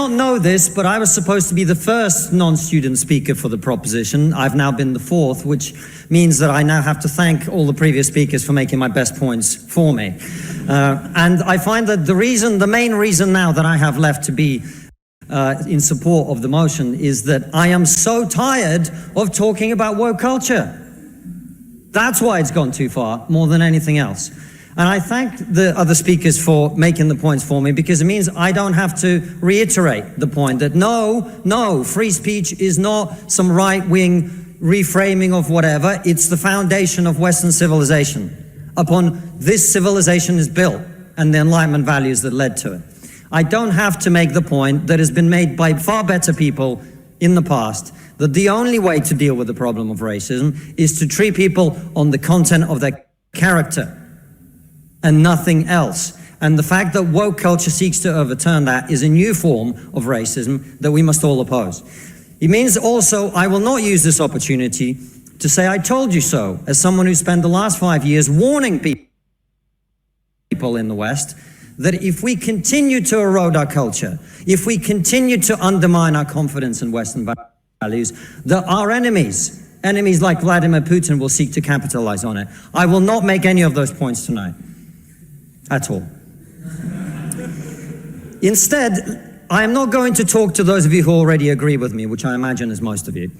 not know this, but I was supposed to be the first non-student speaker for the proposition. I've now been the fourth, which means that I now have to thank all the previous speakers for making my best points for me. And I find that the main reason now that I have left to be in support of the motion is that I am so tired of talking about woke culture. That's why it's gone too far, more than anything else. And I thank the other speakers for making the points for me, because it means I don't have to reiterate the point that no, free speech is not some right-wing reframing of whatever. It's the foundation of Western civilization. Upon this civilization is built, and the Enlightenment values that led to it. I don't have to make the point that has been made by far better people in the past, that the only way to deal with the problem of racism is to treat people on the content of their character and nothing else. And the fact that woke culture seeks to overturn that is a new form of racism that we must all oppose. It means also I will not use this opportunity to say I told you so, as someone who spent the last 5 years warning people in the West that if we continue to erode our culture, if we continue to undermine our confidence in Western values, that our enemies like Vladimir Putin will seek to capitalize on it. I will not make any of those points tonight. At all. Instead, I am not going to talk to those of you who already agree with me, which I imagine is most of you.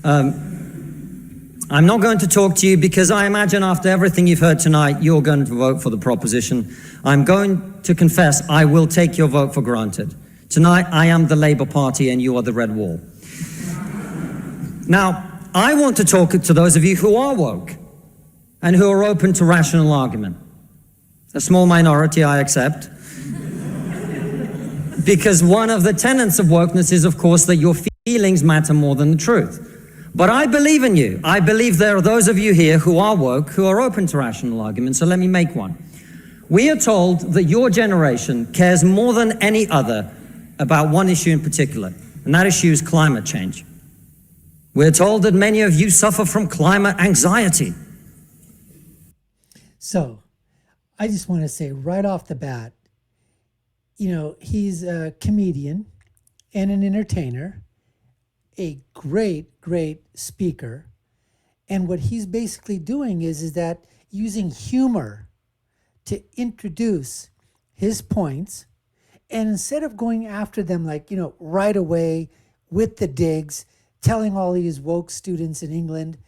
I'm not going to talk to you because I imagine after everything you've heard tonight, you're going to vote for the proposition. I'm going to confess I will take your vote for granted. Tonight, I am the Labour Party and you are the Red Wall. Now, I want to talk to those of you who are woke and who are open to rational argument. A small minority, I accept. Because one of the tenets of wokeness is, of course, that your feelings matter more than the truth. But I believe in you. I believe there are those of you here who are woke, who are open to rational argument, so let me make one. We are told that your generation cares more than any other about one issue in particular, and that issue is climate change. We're told that many of you suffer from climate anxiety. So, I just want to say right off the bat, you know, he's a comedian and an entertainer, a great speaker. And what he's basically doing is that using humor to introduce his points. And instead of going after them like, you know, right away with the digs, telling all these woke students in England,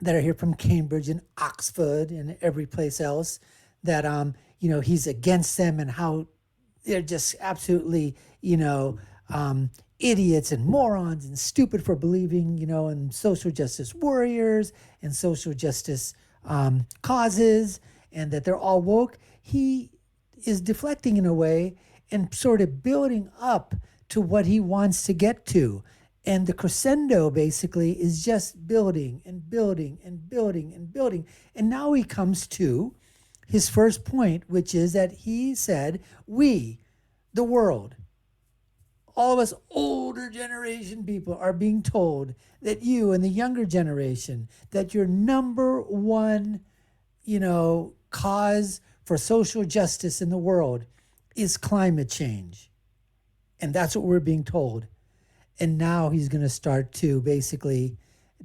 that are here from Cambridge and Oxford and every place else that, you know, he's against them and how they're just absolutely, you know, idiots and morons and stupid for believing, you know, in social justice warriors and social justice causes, and that they're all woke. He is deflecting in a way and sort of building up to what he wants to get to. And the crescendo basically is just building and building and building and building. And now he comes to his first point, which is that he said, we, the world, all of us older generation people are being told that you and the younger generation, that your number one, you know, cause for social justice in the world is climate change. And that's what we're being told. And now he's going to start to basically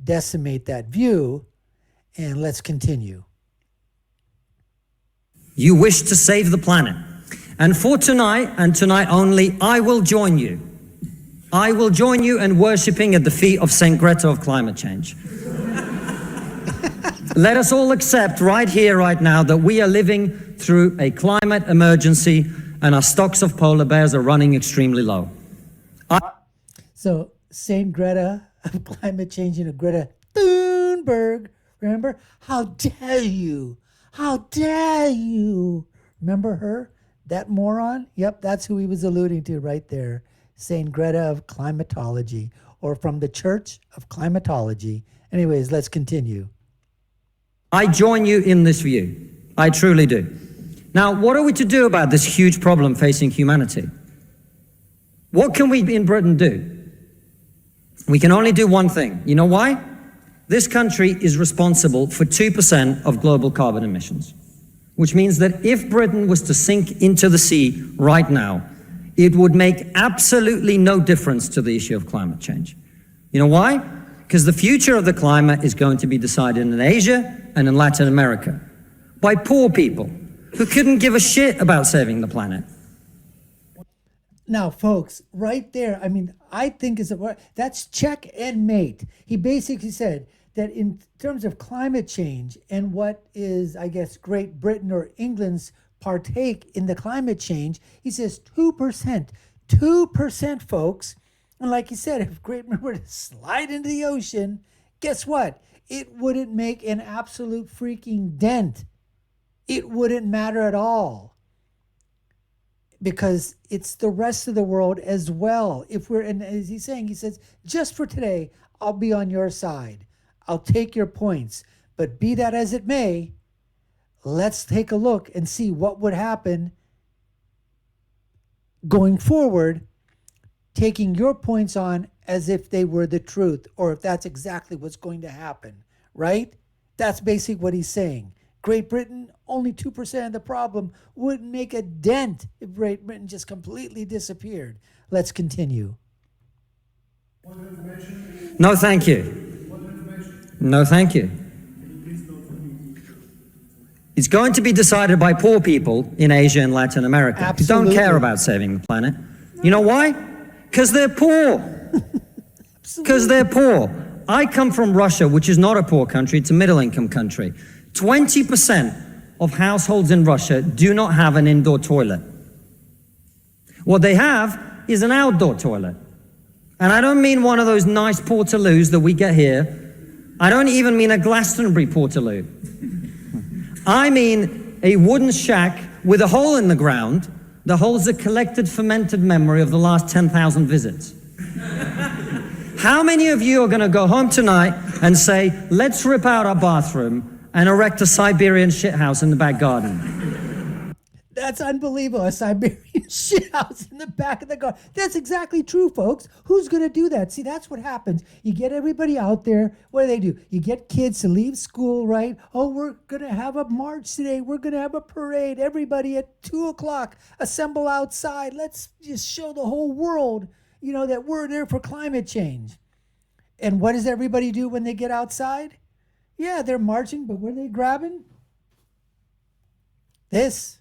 decimate that view. And let's continue. You wish to save the planet. And for tonight, and tonight only, I will join you. I will join you in worshipping at the feet of Saint Greta of climate change. Let us all accept right here, right now, that we are living through a climate emergency and our stocks of polar bears are running extremely low. So Saint Greta of climate change, and Greta Thunberg, remember? How dare you? How dare you? Remember her? That moron? Yep, that's who he was alluding to right there. Saint Greta of climatology, or from the Church of Climatology. Anyways, let's continue. I join you in this view. I truly do. Now, what are we to do about this huge problem facing humanity? What can we in Britain do? We can only do one thing. You know why? This country is responsible for 2% of global carbon emissions, which means that if Britain was to sink into the sea right now, it would make absolutely no difference to the issue of climate change. You know why? Because the future of the climate is going to be decided in Asia and in Latin America by poor people who couldn't give a shit about saving the planet. Now, folks, right there, I mean, I think that's check and mate. He basically said that in terms of climate change and what is, I guess, Great Britain or England's partake in the climate change, he says 2%. 2%, folks. And like he said, if Great Britain were to slide into the ocean, guess what? It wouldn't make an absolute freaking dent. It wouldn't matter at all. Because it's the rest of the world as well. If we're, and as he's saying, he says, just for today, I'll be on your side. I'll take your points. But be that as it may, let's take a look and see what would happen going forward, taking your points on as if they were the truth, or if that's exactly what's going to happen, right? That's basically what he's saying. Great Britain, only 2% of the problem, wouldn't make a dent if Great Britain just completely disappeared. Let's continue. No, thank you. No, thank you. It's going to be decided by poor people in Asia and Latin America Absolutely. who don't care about saving the planet. You know why? Because they're poor. Because they're poor. I come from Russia, which is not a poor country, it's a middle-income country. 20% of households in Russia do not have an indoor toilet. What they have is an outdoor toilet. And I don't mean one of those nice portaloos that we get here. I don't even mean a Glastonbury portaloo. I mean a wooden shack with a hole in the ground that holds a collected fermented memory of the last 10,000 visits. How many of you are going to go home tonight and say, let's rip out our bathroom and erect a Siberian shithouse in the back garden? That's unbelievable. A Siberian shithouse in the back of the garden. That's exactly true, folks. Who's going to do that? See, that's what happens. You get everybody out there. What do? You get kids to leave school, right? Oh, we're going to have a march today. We're going to have a parade. Everybody at 2 o'clock, assemble outside. Let's just show the whole world, that we're there for climate change. And what does everybody do when they get outside? Yeah, they're marching, but what are they grabbing? This.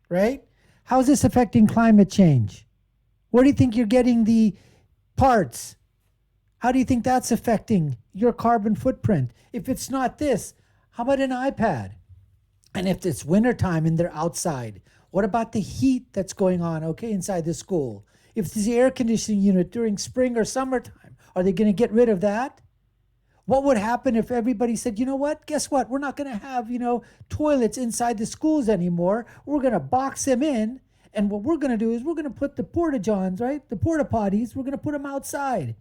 Right? How is this affecting climate change? Where do you think you're getting the parts? How do you think that's affecting your carbon footprint? If it's not this, how about an iPad? And if it's wintertime and they're outside, what about the heat that's going on, inside the school? If it's the air conditioning unit during spring or summertime, are they going to get rid of that? What would happen if everybody said, you know what, guess what? We're not going to have, toilets inside the schools anymore. We're going to box them in. And what we're going to do is we're going to put the porta-johns, right? The porta-potties, we're going to put them outside.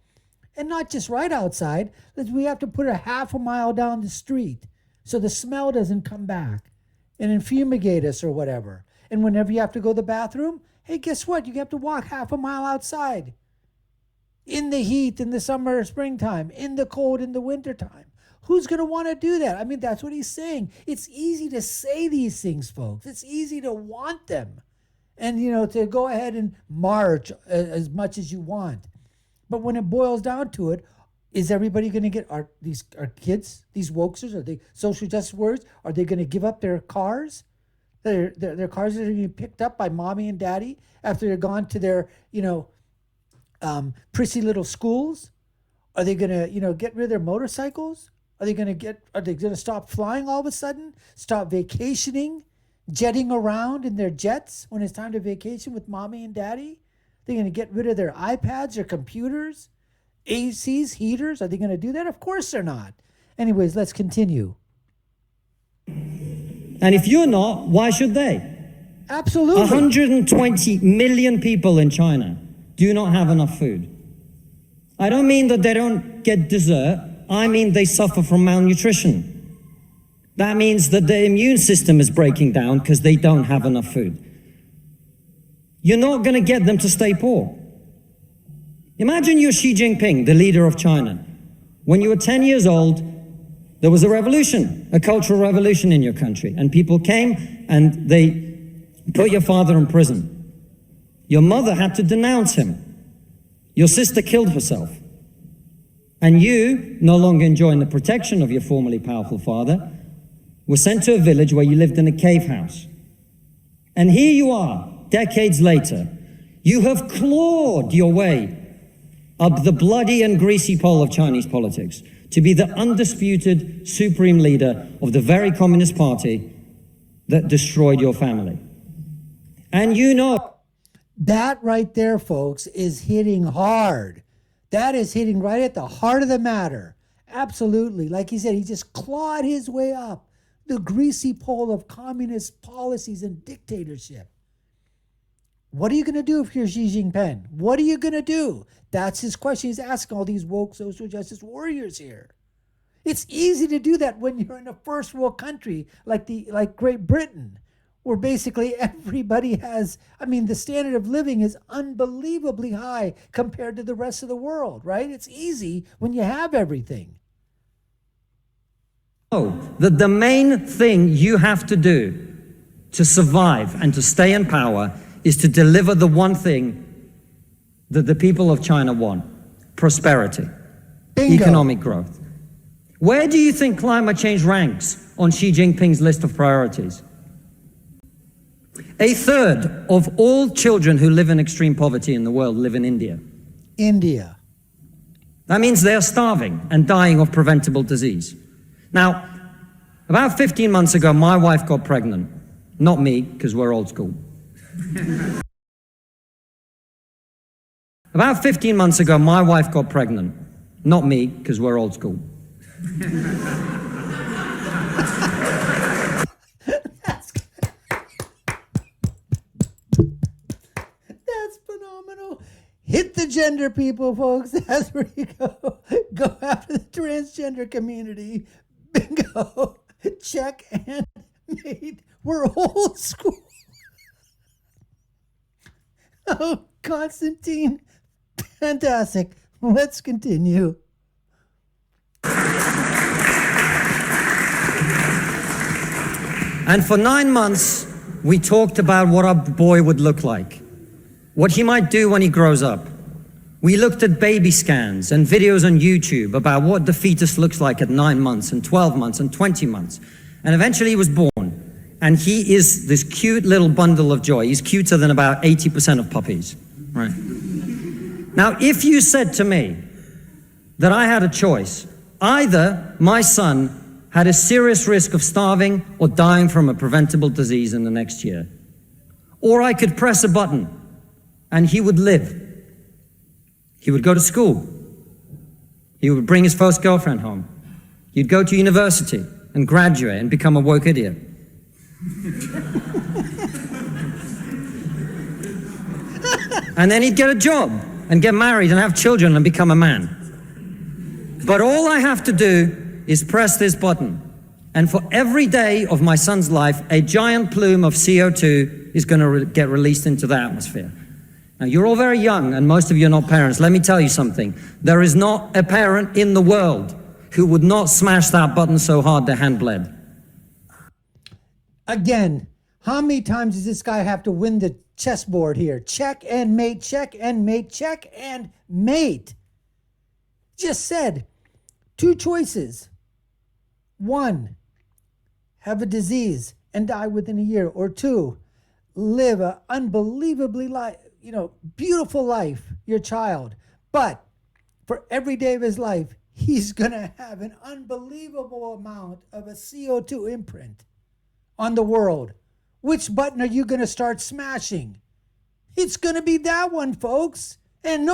And not just right outside. We have to put a half a mile down the street so the smell doesn't come back and then fumigate us or whatever. And whenever you have to go to the bathroom, hey, guess what? You have to walk half a mile outside. In the heat, in the summer or springtime, in the cold, in the wintertime. Who's going to want to do that? I mean, that's what he's saying. It's easy to say these things, folks. It's easy to want them and, to go ahead and march as much as you want. But when it boils down to it, is everybody going to get, are kids, these wokesters, are they social justice warriors? Are they going to give up their cars? Their cars that are going to be picked up by mommy and daddy after they're gone to their, prissy little schools? Are they going to, get rid of their motorcycles? Are they going to stop flying all of a sudden? Stop vacationing, jetting around in their jets when it's time to vacation with mommy and daddy? They're going to get rid of their iPads, their computers, ACs, heaters? Are they going to do that? Of course they're not. Anyways, let's continue. And if you're not, why should they? Absolutely. 120 million people in China do not have enough food. I don't mean that they don't get dessert. I mean they suffer from malnutrition. That means that their immune system is breaking down because they don't have enough food. You're not going to get them to stay poor. Imagine you're Xi Jinping, the leader of China. When you were 10 years old, there was a revolution, a cultural revolution in your country, and people came and they put your father in prison. Your mother had to denounce him. Your sister killed herself. And you, no longer enjoying the protection of your formerly powerful father, were sent to a village where you lived in a cave house. And here you are, decades later. You have clawed your way up the bloody and greasy pole of Chinese politics to be the undisputed supreme leader of the very Communist Party that destroyed your family. And you know... That right there, folks, is hitting hard. That is hitting right at the heart of the matter. Absolutely. Like he said, he just clawed his way up the greasy pole of communist policies and dictatorship. What are you going to do if you're Xi Jinping? What are you going to do? That's his question. He's asking all these woke social justice warriors here. It's easy to do that when you're in a first world country like Great Britain, where basically everybody has, the standard of living is unbelievably high compared to the rest of the world, right? It's easy when you have everything. That the main thing you have to do to survive and to stay in power is to deliver the one thing that the people of China want: prosperity, Bingo. Economic growth. Where do you think climate change ranks on Xi Jinping's list of priorities? A third of all children who live in extreme poverty in the world live in India. India. That means they're starving and dying of preventable disease. Now, about 15 months ago, my wife got pregnant. Not me, because we're old school. About 15 months ago, my wife got pregnant. Not me, because we're old school. That's phenomenal. Hit the gender people, folks. That's where you go. Go after the transgender community. Bingo. Check and mate. We're old school. Oh, Konstantin. Fantastic. Let's continue. And for 9 months, we talked about what our boy would look like, what he might do when he grows up. We looked at baby scans and videos on YouTube about what the fetus looks like at 9 months and 12 months and 20 months. And eventually he was born. And he is this cute little bundle of joy. He's cuter than about 80% of puppies, right? Now, if you said to me that I had a choice, either my son had a serious risk of starving or dying from a preventable disease in the next year, or I could press a button and he would live. He would go to school. He would bring his first girlfriend home. He'd go to university and graduate and become a woke idiot. And then he'd get a job and get married and have children and become a man. But all I have to do is press this button. And for every day of my son's life, a giant plume of CO2 is going to get released into the atmosphere. Now, you're all very young, and most of you are not parents. Let me tell you something. There is not a parent in the world who would not smash that button so hard their hand bled. Again, how many times does this guy have to win the chessboard here? Check and mate, check and mate, check and mate. Just said, 2 choices. 1, have a disease and die within a year. Or 2, live an unbelievably beautiful life, your child. But for every day of his life, he's going to have an unbelievable amount of a CO2 imprint on the world. Which button are you going to start smashing? It's going to be that one, folks. And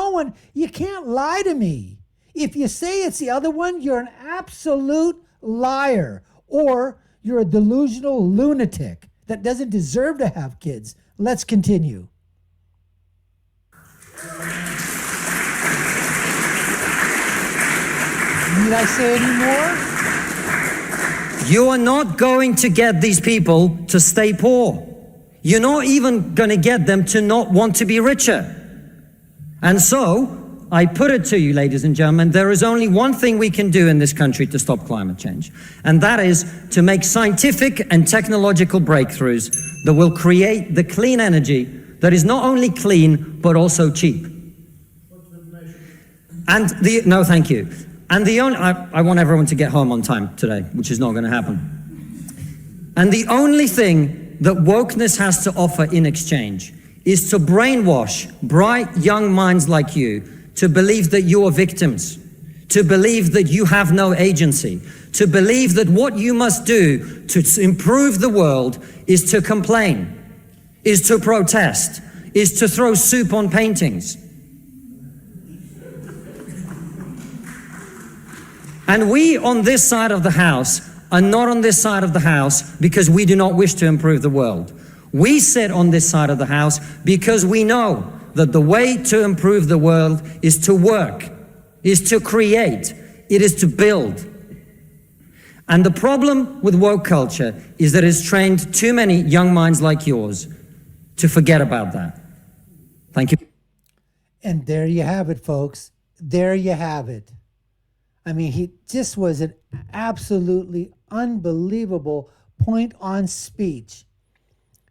you can't lie to me. If you say it's the other one, you're an absolute liar. Or you're a delusional lunatic that doesn't deserve to have kids. Let's continue. Need I say any more? You are not going to get these people to stay poor. You're not even going to get them to not want to be richer. And so, I put it to you, ladies and gentlemen, there is only one thing we can do in this country to stop climate change. And that is to make scientific and technological breakthroughs that will create the clean energy that is not only clean, but also cheap. And no, thank you. And the only, I want everyone to get home on time today, which is not going to happen. And the only thing that wokeness has to offer in exchange is to brainwash bright young minds like you to believe that you are victims, to believe that you have no agency, to believe that what you must do to improve the world is to complain, is to protest, is to throw soup on paintings. And we on this side of the house are not on this side of the house because we do not wish to improve the world. We sit on this side of the house because we know that the way to improve the world is to work, is to create, it is to build. And the problem with woke culture is that it's trained too many young minds like yours to forget about that. Thank you. And there you have it, folks. There you have it. I mean, he just was an absolutely unbelievable point-on speech.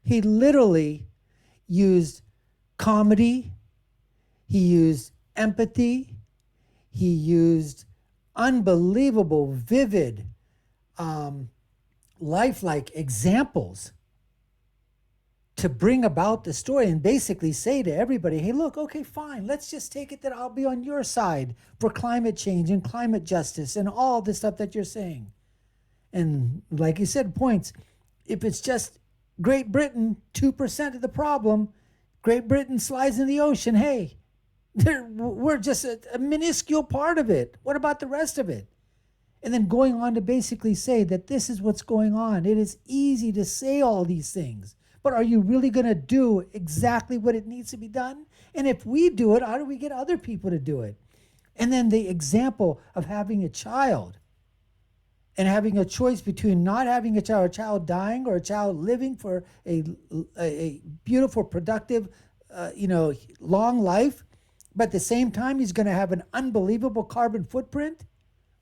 He literally used comedy, he used empathy, he used unbelievable, vivid, lifelike examples to bring about the story and basically say to everybody, hey, look, okay, fine, let's just take it that I'll be on your side for climate change and climate justice and all the stuff that you're saying. And like you said, points, if it's just Great Britain, 2% of the problem, Great Britain slides in the ocean, hey, we're just a minuscule part of it. What about the rest of it? And then going on to basically say that this is what's going on. It is easy to say all these things, but are you really going to do exactly what it needs to be done? And if we do it, how do we get other people to do it? And then the example of having a child and having a choice between not having a child dying or a child living for a beautiful, productive, long life, but at the same time, he's going to have an unbelievable carbon footprint.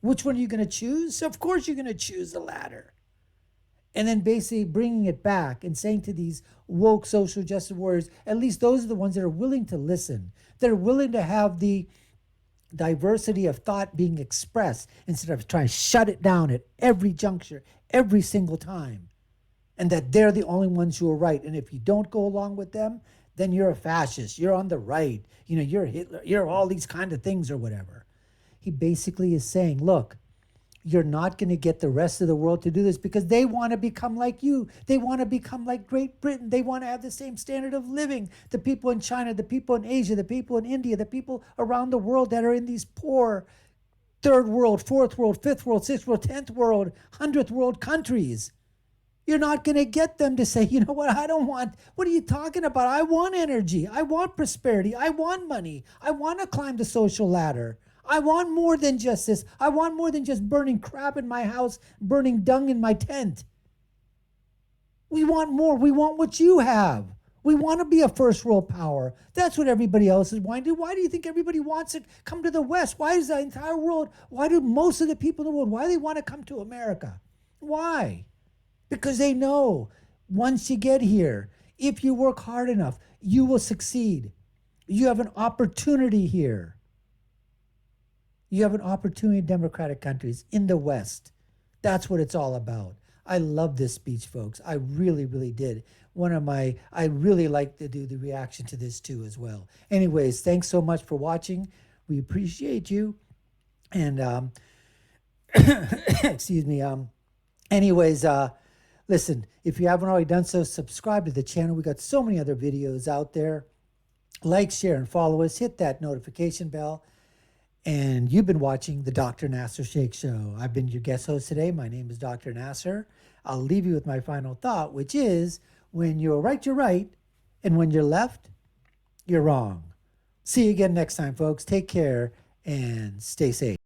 Which one are you going to choose? So of course, you're going to choose the latter. And then basically bringing it back and saying to these woke social justice warriors, at least those are the ones that are willing to listen, that are willing to have the diversity of thought being expressed instead of trying to shut it down at every juncture, every single time. And that they're the only ones who are right. And if you don't go along with them, then you're a fascist, you're on the right, you're Hitler, you're all these kind of things or whatever. He basically is saying, look, you're not going to get the rest of the world to do this because they want to become like you. They want to become like Great Britain. They want to have the same standard of living. The people in China, the people in Asia, the people in India, the people around the world that are in these poor third world, fourth world, fifth world, sixth world, 10th world, 100th world countries. You're not going to get them to say, you know what, I don't want, what are you talking about? I want energy. I want prosperity. I want money. I want to climb the social ladder. I want more than just this. I want more than just burning crap in my house, burning dung in my tent. We want more. We want what you have. We want to be a first world power. That's what everybody else is wanting to do. Why do you think everybody wants to come to the West? Why is the entire world, why do most of the people in the world, why do they want to come to America? Why? Because they know once you get here, if you work hard enough, you will succeed. You have an opportunity here. You have an opportunity in democratic countries in the West. That's what it's all about. I love this speech, folks. I really, really did. I really like to do the reaction to this too as well. Anyways, thanks so much for watching. We appreciate you. And excuse me. Anyways, listen, if you haven't already done so, subscribe to the channel. We got so many other videos out there. Like, share, and follow us. Hit that notification bell. And you've been watching the Dr. Nasir Shaikh Show. I've been your guest host today. My name is Dr. Nasir. I'll leave you with my final thought, which is, when you're right, you're right. And when you're left, you're wrong. See you again next time, folks. Take care and stay safe.